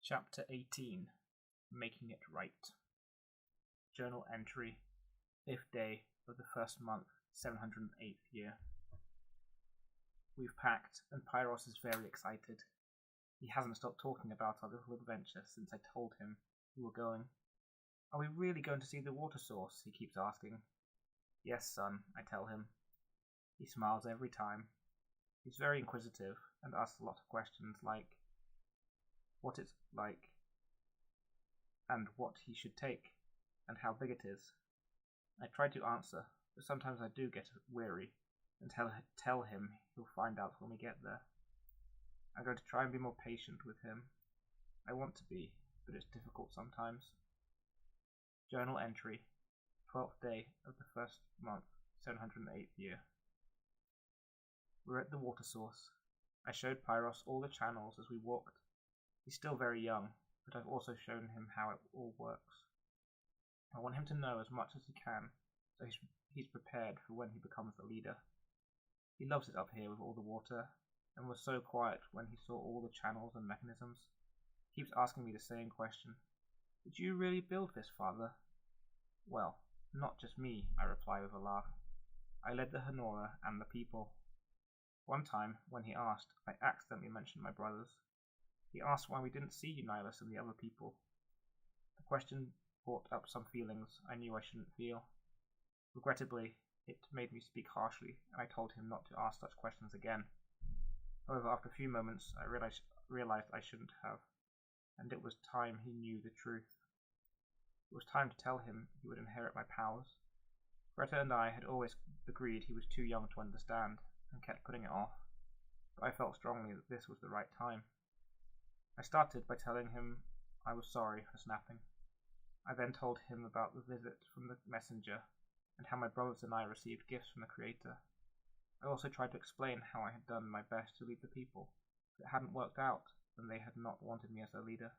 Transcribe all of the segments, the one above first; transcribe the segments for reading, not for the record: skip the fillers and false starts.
Chapter 18 Making It Right. Journal entry 5th day of the first month, 708th year. We've packed, and Pyros is very excited. He hasn't stopped talking about our little adventure since I told him we were going. Are we really going to see the water source? He keeps asking. Yes, son, I tell him. He smiles every time. He's very inquisitive and asks a lot of questions like what it's like, and what he should take, and how big it is. I try to answer, but sometimes I do get weary, and tell him he'll find out when we get there. I'm going to try and be more patient with him. I want to be, but it's difficult sometimes. Journal entry 12th day of the first month, 708th year. We're at the water source. I showed Pyros all the channels as we walked. He's still very young, but I've also shown him how it all works. I want him to know as much as he can, so he's prepared for when he becomes the leader. He loves it up here with all the water, and was so quiet when he saw all the channels and mechanisms. He keeps asking me the same question. Did you really build this, Father? Well, not just me, I reply with a laugh. I led the Honora and the people. One time, when he asked, I accidentally mentioned my brothers. He asked why we didn't see Eunyalus and the other people. The question brought up some feelings I knew I shouldn't feel. Regrettably, it made me speak harshly, and I told him not to ask such questions again. However, after a few moments, I realized I shouldn't have, and it was time he knew the truth. It was time to tell him he would inherit my powers. Greta and I had always agreed he was too young to understand, and kept putting it off, but I felt strongly that this was the right time. I started by telling him I was sorry for snapping. I then told him about the visit from the messenger, and how my brothers and I received gifts from the Creator. I also tried to explain how I had done my best to lead the people, but it hadn't worked out, and they had not wanted me as their leader.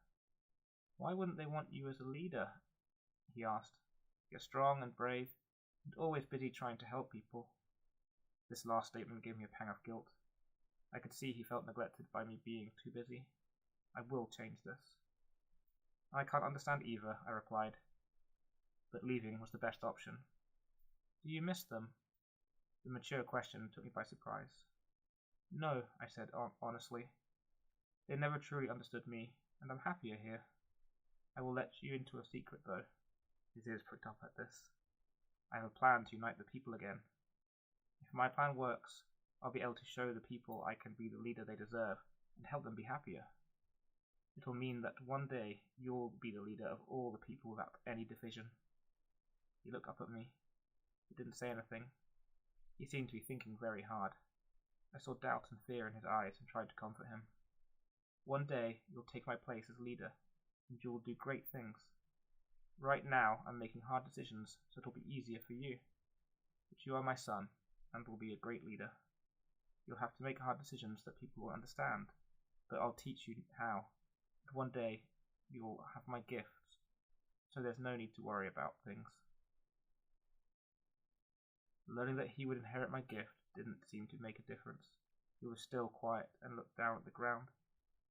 Why wouldn't they want you as a leader? He asked. You're strong and brave, and always busy trying to help people. This last statement gave me a pang of guilt. I could see he felt neglected by me being too busy. I will change this. I can't understand either, I replied, but leaving was the best option. Do you miss them? The mature question took me by surprise. No, I said honestly. They never truly understood me, and I'm happier here. I will let you into a secret, though. His ears pricked up at this. I have a plan to unite the people again. If my plan works, I'll be able to show the people I can be the leader they deserve, and help them be happier. It'll mean that one day you'll be the leader of all the people without any division. He looked up at me. He didn't say anything. He seemed to be thinking very hard. I saw doubt and fear in his eyes and tried to comfort him. One day you'll take my place as leader, and you will do great things. Right now I'm making hard decisions, so it'll be easier for you. But you are my son, and will be a great leader. You'll have to make hard decisions that people will understand, but I'll teach you how. And one day you'll have my gifts, so there's no need to worry about things. Learning that he would inherit my gift didn't seem to make a difference. He was still quiet and looked down at the ground.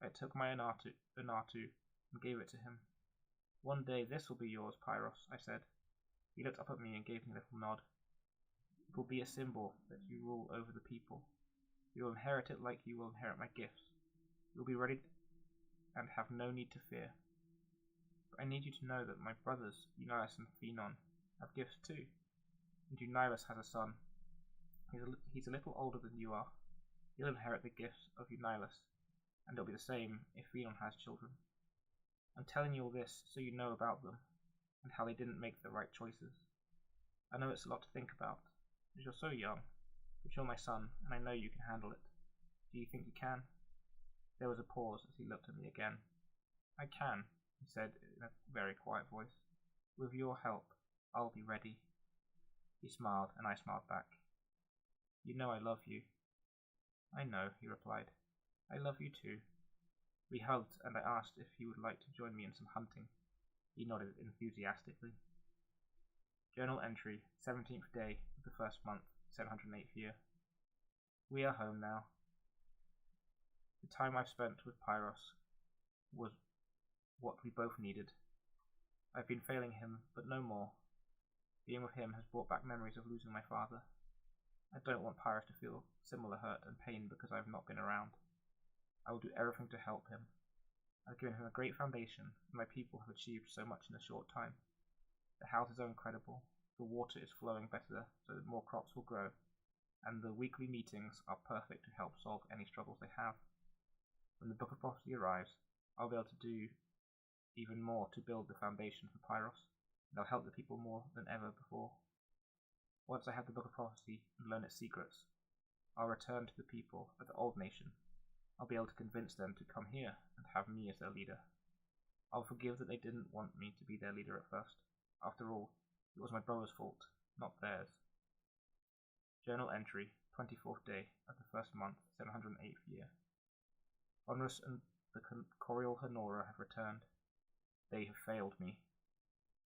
I took my Unatu and gave it to him. One day this will be yours, Pyros, I said. He looked up at me and gave me a little nod. It will be a symbol that you rule over the people. You will inherit it like you will inherit my gifts. You will be ready and have no need to fear. But I need you to know that my brothers, Eunyalus and Phenon, have gifts too. And Eunyalus has a son. He's a little older than you are. He'll inherit the gifts of Eunyalus, and it'll be the same if Phenon has children. I'm telling you all this so you know about them, and how they didn't make the right choices. I know it's a lot to think about, but you're so young, but you're my son, and I know you can handle it. Do you think you can? There was a pause as he looked at me again. I can, he said in a very quiet voice. With your help, I'll be ready. He smiled, and I smiled back. You know I love you. I know, he replied. I love you too. We hugged, and I asked if he would like to join me in some hunting. He nodded enthusiastically. Journal entry, 17th day of the first month, 708th year. We are home now. The time I've spent with Pyros was what we both needed. I've been failing him, but no more. Being with him has brought back memories of losing my father. I don't want Pyrrhus to feel similar hurt and pain because I have not been around. I will do everything to help him. I've given him a great foundation, and my people have achieved so much in a short time. The houses are incredible, the water is flowing better so that more crops will grow, and the weekly meetings are perfect to help solve any struggles they have. When the Book of Prophecy arrives, I'll be able to do even more to build the foundation for Pyrrhus, and I'll help the people more than ever before. Once I have the Book of Prophecy and learn its secrets, I'll return to the people of the Old Nation. I'll be able to convince them to come here and have me as their leader. I'll forgive that they didn't want me to be their leader at first. After all, it was my brother's fault, not theirs. Journal entry, 24th day of the first month, 708th year. Honrus and the Coriol Honora have returned. They have failed me.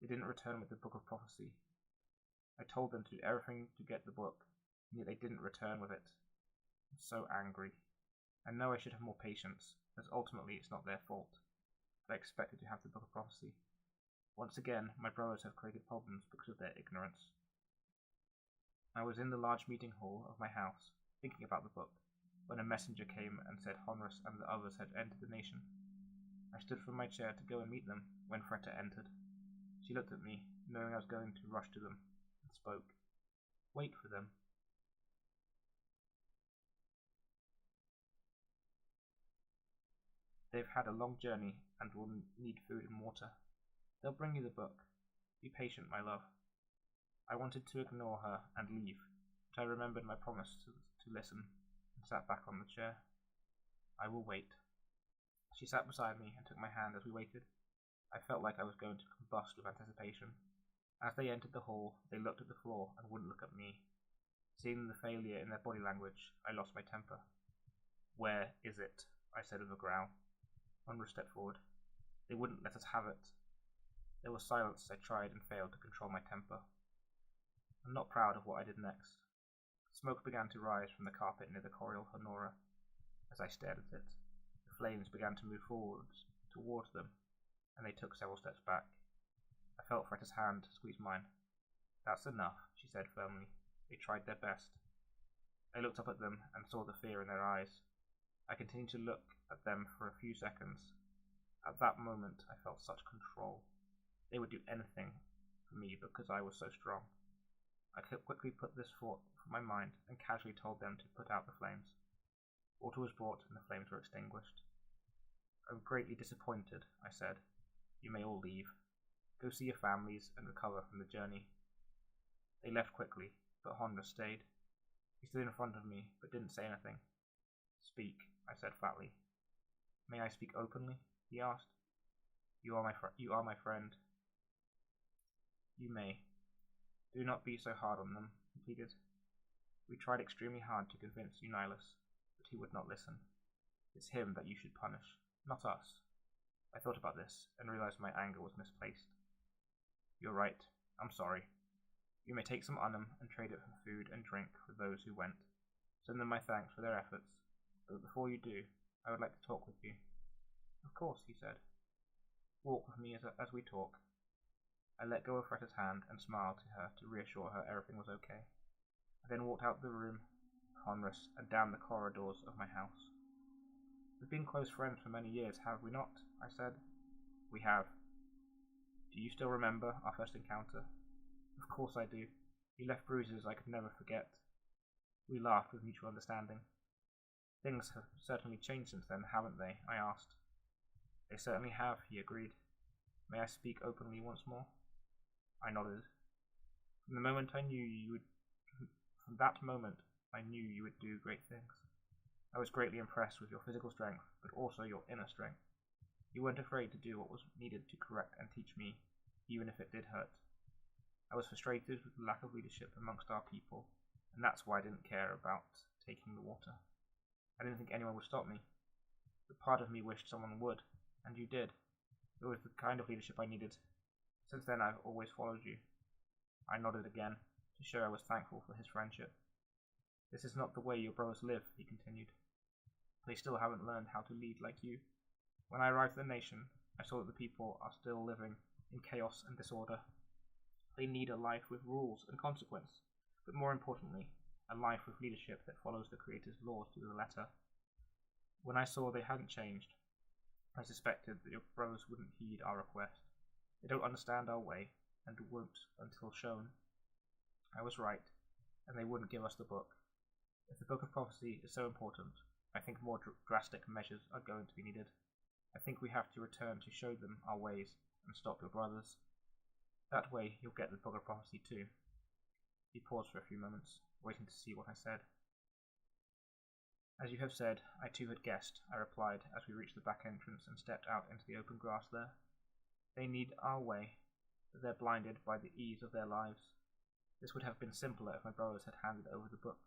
They didn't return with the Book of Prophecy. I told them to do everything to get the book, and yet they didn't return with it. I'm so angry. I know I should have more patience, as ultimately it's not their fault. But I expected to have the Book of Prophecy. Once again, my brothers have created problems because of their ignorance. I was in the large meeting hall of my house, thinking about the book, when a messenger came and said Honrus and the others had entered the nation. I stood from my chair to go and meet them when Fretta entered. She looked at me, knowing I was going to rush to them, and spoke. Wait for them. They've had a long journey and will need food and water. They'll bring you the book. Be patient, my love. I wanted to ignore her and leave, but I remembered my promise to listen and sat back on the chair. I will wait. She sat beside me and took my hand as we waited. I felt like I was going to combust with anticipation. As they entered the hall, they looked at the floor and wouldn't look at me. Seeing the failure in their body language, I lost my temper. Where is it? I said with a growl. Honrus stepped forward. They wouldn't let us have it. There was silence as I tried and failed to control my temper. I'm not proud of what I did next. Smoke began to rise from the carpet near the Coriol Honora. As I stared at it, the flames began to move forwards towards them, and they took several steps back. I felt Fretta's hand squeeze mine. That's enough, she said firmly. They tried their best. I looked up at them and saw the fear in their eyes. I continued to look at them for a few seconds. At that moment, I felt such control. They would do anything for me because I was so strong. I quickly put this thought from my mind and casually told them to put out the flames. Water was brought and the flames were extinguished. I'm greatly disappointed, I said. You may all leave. Go see your families and recover from the journey. They left quickly, but Honrus stayed. He stood in front of me, but didn't say anything. Speak, I said flatly. May I speak openly? He asked. You are my friend. You may. Do not be so hard on them, he pleaded. We tried extremely hard to convince Eunyalus, but he would not listen. It's him that you should punish, not us. I thought about this and realized my anger was misplaced. You're right. I'm sorry. You may take some unum and trade it for food and drink for those who went. Send them my thanks for their efforts, but before you do, I would like to talk with you. Of course, he said. Walk with me as we talk. I let go of Fretta's hand and smiled to her to reassure her everything was okay. I then walked out the room, Honrus, and down the corridors of my house. We've been close friends for many years, have we not? I said. We have. Do you still remember our first encounter? Of course I do. You left bruises I could never forget. We laughed with mutual understanding. Things have certainly changed since then, haven't they? I asked. They certainly have, he agreed. May I speak openly once more? I nodded. From that moment I knew you would do great things. I was greatly impressed with your physical strength, but also your inner strength. You weren't afraid to do what was needed to correct and teach me, even if it did hurt. I was frustrated with the lack of leadership amongst our people, and that's why I didn't care about taking the water. I didn't think anyone would stop me, but part of me wished someone would, and you did. It was the kind of leadership I needed. Since then I've always followed you. I nodded again, to show I was thankful for his friendship. This is not the way your brothers live, he continued. They still haven't learned how to lead like you. When I arrived at the nation, I saw that the people are still living in chaos and disorder. They need a life with rules and consequence, but more importantly, a life with leadership that follows the Creator's laws to the letter. When I saw they hadn't changed, I suspected that your brothers wouldn't heed our request. They don't understand our way, and won't until shown. I was right, and they wouldn't give us the book. If the Book of Prophecy is so important, I think more drastic measures are going to be needed. I think we have to return to show them our ways and stop your brothers. That way you'll get the Book of Prophecy too. He paused for a few moments, waiting to see what I said. As you have said, I too had guessed, I replied as we reached the back entrance and stepped out into the open grass there. They need our way, but they're blinded by the ease of their lives. This would have been simpler if my brothers had handed over the book.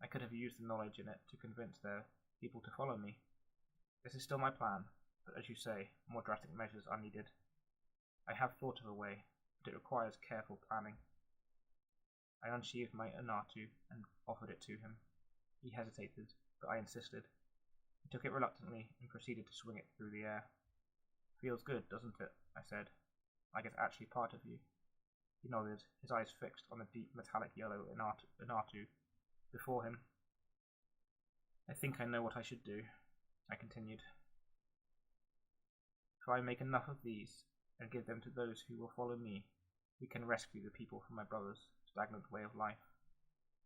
I could have used the knowledge in it to convince their people to follow me. This is still my plan, but as you say, more drastic measures are needed. I have thought of a way, but it requires careful planning. I unsheathed my Anatu and offered it to him. He hesitated, but I insisted. He took it reluctantly and proceeded to swing it through the air. Feels good, doesn't it? I said. Like it's actually part of you. He nodded, his eyes fixed on the deep metallic yellow Anatu before him. I think I know what I should do, I continued. If I make enough of these and give them to those who will follow me, we can rescue the people from my brother's stagnant way of life.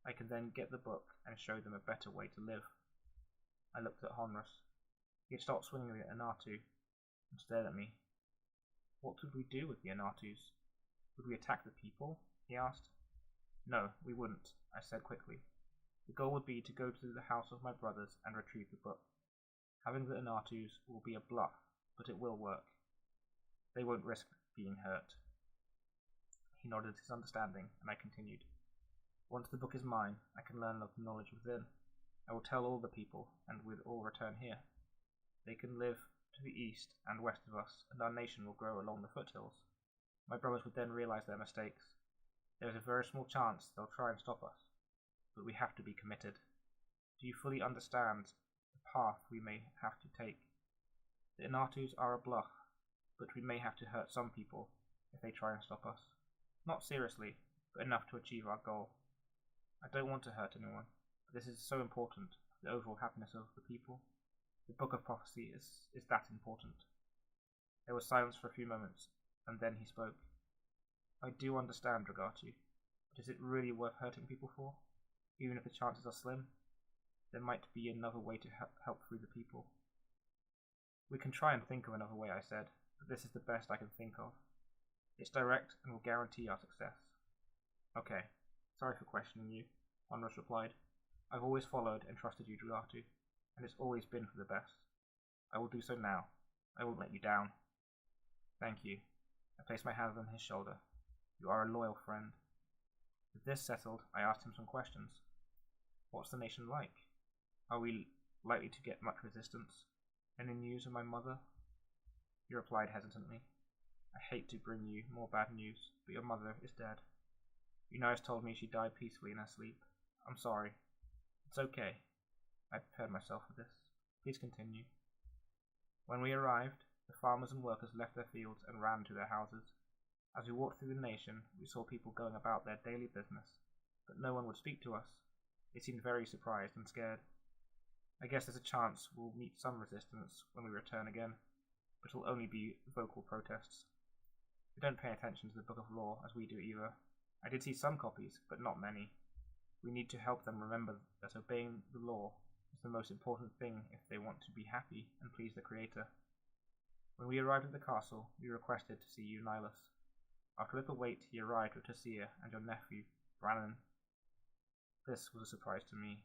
I can then get the book and show them a better way to live. I looked at Honrus. He had stopped swinging the Anatu and stared at me. What would we do with the Anatus? Would we attack the people? He asked. No, we wouldn't, I said quickly. The goal would be to go to the house of my brothers and retrieve the book. Having the Anatus will be a bluff, but it will work. They won't risk being hurt. He nodded his understanding, and I continued. Once the book is mine, I can learn of the knowledge within. I will tell all the people, and we'll all return here. They can live to the east and west of us, and our nation will grow along the foothills. My brothers would then realize their mistakes. There is a very small chance they'll try and stop us, but we have to be committed. Do you fully understand the path we may have to take? The Anatus are a bluff, but we may have to hurt some people if they try and stop us. Not seriously, but enough to achieve our goal. I don't want to hurt anyone, but this is so important for the overall happiness of the people. The Book of Prophecy is that important. There was silence for a few moments, and then he spoke. I do understand, Dragatu, but is it really worth hurting people for? Even if the chances are slim? There might be another way to help through the people. We can try and think of another way, I said, but this is the best I can think of. It's direct and will guarantee our success. Okay, sorry for questioning you, Honrus replied. I've always followed and trusted you, Dragatu, and it's always been for the best. I will do so now. I won't let you down. Thank you. I placed my hand on his shoulder. You are a loyal friend. With this settled, I asked him some questions. What's the nation like? Are we likely to get much resistance? Any news of my mother? He replied hesitantly. I hate to bring you more bad news, but your mother is dead. Eunice told me she died peacefully in her sleep. I'm sorry. It's okay. I prepared myself for this. Please continue. When we arrived, the farmers and workers left their fields and ran to their houses. As we walked through the nation, we saw people going about their daily business, but no one would speak to us. They seemed very surprised and scared. I guess there's a chance we'll meet some resistance when we return again, but it'll only be vocal protests. They don't pay attention to the Book of Law as we do either. I did see some copies, but not many. We need to help them remember that obeying the law is the most important thing if they want to be happy and please the Creator. When we arrived at the castle, we requested to see Eunilus. After a little wait, he arrived with Tessia and your nephew, Brannon. This was a surprise to me.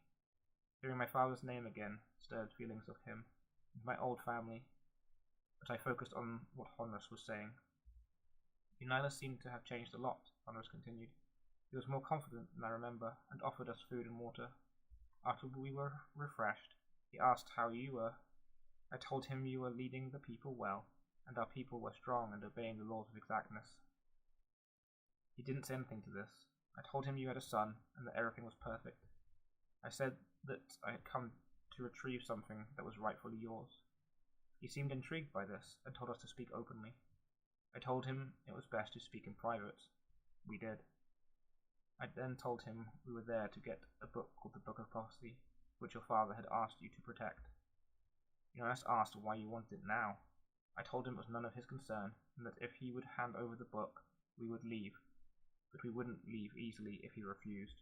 Hearing my father's name again stirred feelings of him and my old family, but I focused on what Honrus was saying. Eunilus seemed to have changed a lot, Honrus continued. He was more confident than I remember and offered us food and water. After we were refreshed, he asked how you were. I told him you were leading the people well, and our people were strong and obeying the laws of exactness. He didn't say anything to this. I told him you had a son and that everything was perfect. I said that I had come to retrieve something that was rightfully yours. He seemed intrigued by this and told us to speak openly. I told him it was best to speak in private. We did. I then told him we were there to get a book called the Book of Prophecy, which your father had asked you to protect. Jonas asked why you wanted it now. I told him it was none of his concern, and that if he would hand over the book, we would leave, but we wouldn't leave easily if he refused.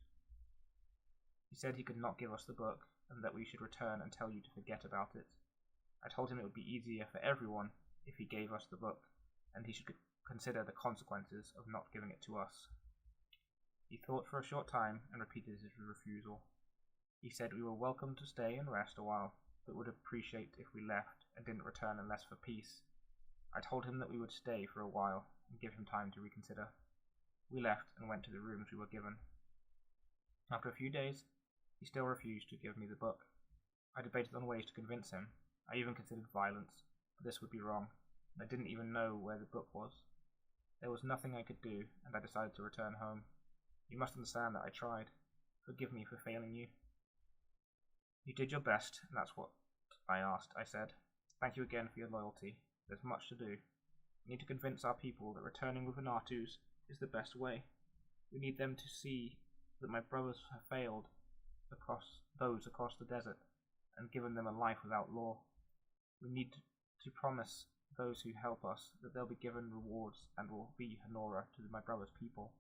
He said he could not give us the book, and that we should return and tell you to forget about it. I told him it would be easier for everyone if he gave us the book, and he should consider the consequences of not giving it to us. He thought for a short time and repeated his refusal. He said we were welcome to stay and rest a while, but would appreciate if we left and didn't return unless for peace. I told him that we would stay for a while and give him time to reconsider. We left and went to the rooms we were given. After a few days, he still refused to give me the book. I debated on ways to convince him. I even considered violence, but this would be wrong, and I didn't even know where the book was. There was nothing I could do, and I decided to return home. You must understand that I tried. Forgive me for failing you. You did your best, and that's what I asked, I said. Thank you again for your loyalty. There's much to do. We need to convince our people that returning with Venatus is the best way. We need them to see that my brothers have failed across the desert and given them a life without law. We need to promise those who help us that they'll be given rewards and will be Honora to my brother's people.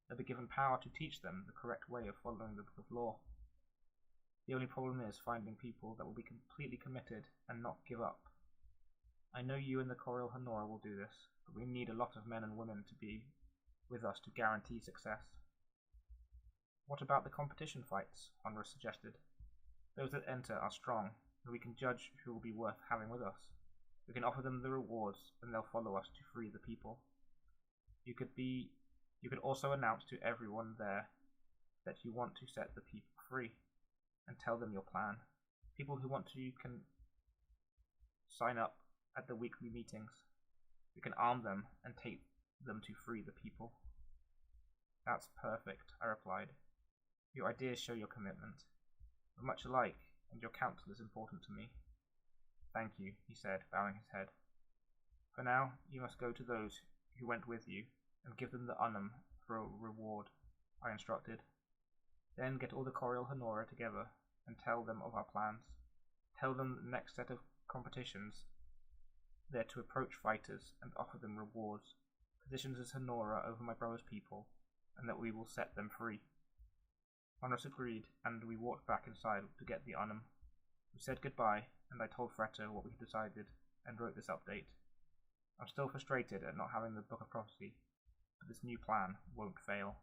They'll be given power to teach them the correct way of following the book of law. The only problem is finding people that will be completely committed and not give up. I know you and the Coriol Honora will do this, but we need a lot of men and women to be with us to guarantee success. What about the competition fights? Honora suggested. Those that enter are strong, and we can judge who will be worth having with us. We can offer them the rewards, and they'll follow us to free the people. You could also announce to everyone there that you want to set the people free, and tell them your plan. People who want to can sign up at the weekly meetings. We can arm them and take them to free the people. That's perfect, I replied. Your ideas show your commitment. We're much alike, and your counsel is important to me. Thank you, he said, bowing his head. For now, you must go to those who went with you, and give them the Unum for a reward, I instructed. Then get all the Coriol Honora together, and tell them of our plans. Tell them the next set of competitions, they're to approach fighters and offer them rewards, positions as Honora over my brother's people, and that we will set them free. Honors agreed, and we walked back inside to get the Unum. We said goodbye, and I told Fretta what we had decided, and wrote this update. I'm still frustrated at not having the Book of Prophecy, but this new plan won't fail.